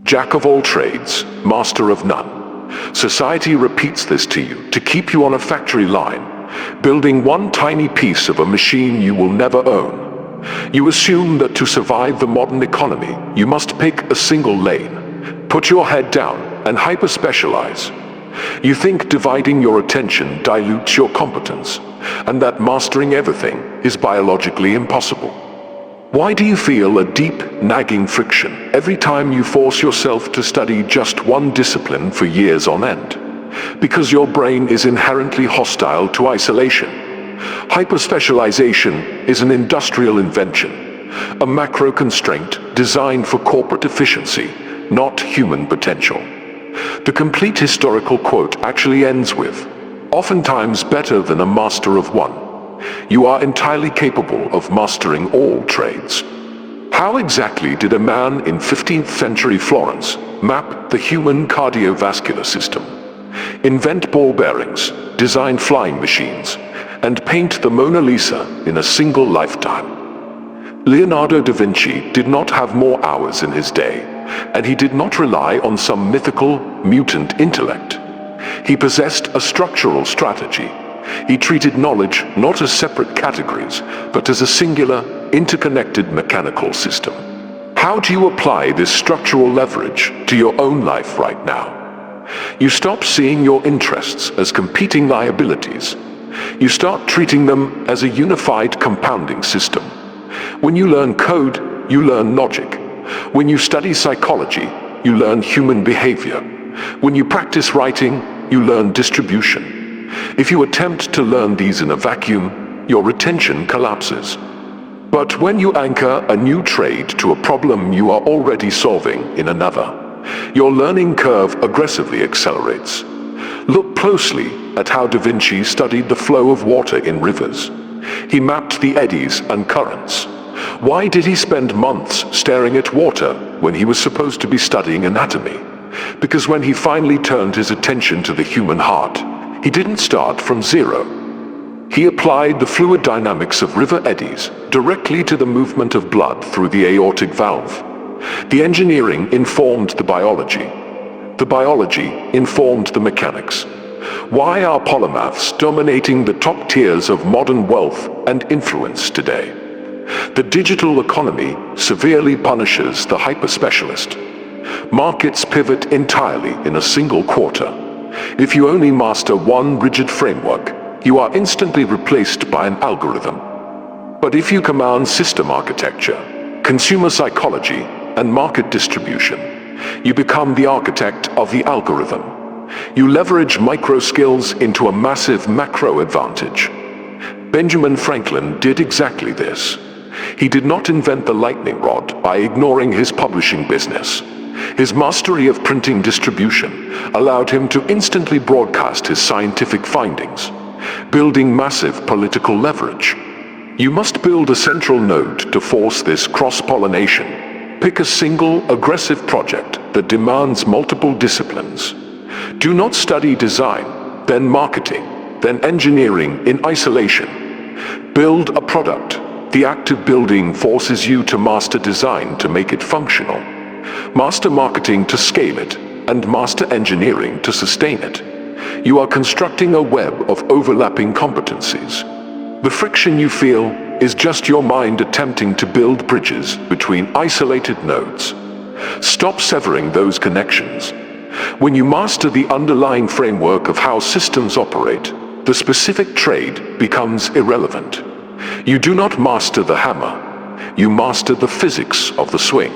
Jack of all trades, master of none. Society repeats this to you to keep you on a factory line, building one tiny piece of a machine you will never own. You assume that to survive the modern economy, you must pick a single lane, put your head down, and hyper-specialize. You think dividing your attention dilutes your competence, and that mastering everything is biologically impossible. Why do you feel a deep, nagging friction every time you force yourself to study just one discipline for years on end? Because your brain is inherently hostile to isolation. Hyperspecialization is an industrial invention, a macro constraint designed for corporate efficiency, not human potential. The complete historical quote actually ends with, "Oftentimes better than a master of one. You are entirely capable of mastering all trades." How exactly did a man in 15th century Florence map the human cardiovascular system, invent ball bearings, design flying machines, and paint the Mona Lisa in a single lifetime? Leonardo da Vinci did not have more hours in his day, and he did not rely on some mythical, mutant intellect. He possessed a structural strategy. He treated knowledge not as separate categories, but as a singular, interconnected mechanical system. How do you apply this structural leverage to your own life right now? You stop seeing your interests as competing liabilities. You start treating them as a unified compounding system. When you learn code, you learn logic. When you study psychology, you learn human behavior. When you practice writing, you learn distribution. If you attempt to learn these in a vacuum, your retention collapses. But when you anchor a new trade to a problem you are already solving in another, your learning curve aggressively accelerates. Look closely at how Da Vinci studied the flow of water in rivers. He mapped the eddies and currents. Why did he spend months staring at water when he was supposed to be studying anatomy? Because when he finally turned his attention to the human heart, he didn't start from zero. He applied the fluid dynamics of river eddies directly to the movement of blood through the aortic valve. The engineering informed the biology. The biology informed the mechanics. Why are polymaths dominating the top tiers of modern wealth and influence today? The digital economy severely punishes the hyper-specialist. Markets pivot entirely in a single quarter. If you only master one rigid framework, you are instantly replaced by an algorithm. But if you command system architecture, consumer psychology, and market distribution, you become the architect of the algorithm. You leverage micro skills into a massive macro advantage. Benjamin Franklin did exactly this. He did not invent the lightning rod by ignoring his publishing business. His mastery of printing distribution allowed him to instantly broadcast his scientific findings, building massive political leverage. You must build a central node to force this cross-pollination. Pick a single, aggressive project that demands multiple disciplines. Do not study design, then marketing, then engineering in isolation. Build a product. The act of building forces you to master design to make it functional. Master marketing to scale it, and master engineering to sustain it. You are constructing a web of overlapping competencies. The friction you feel is just your mind attempting to build bridges between isolated nodes. Stop severing those connections. When you master the underlying framework of how systems operate, the specific trade becomes irrelevant. You do not master the hammer, you master the physics of the swing.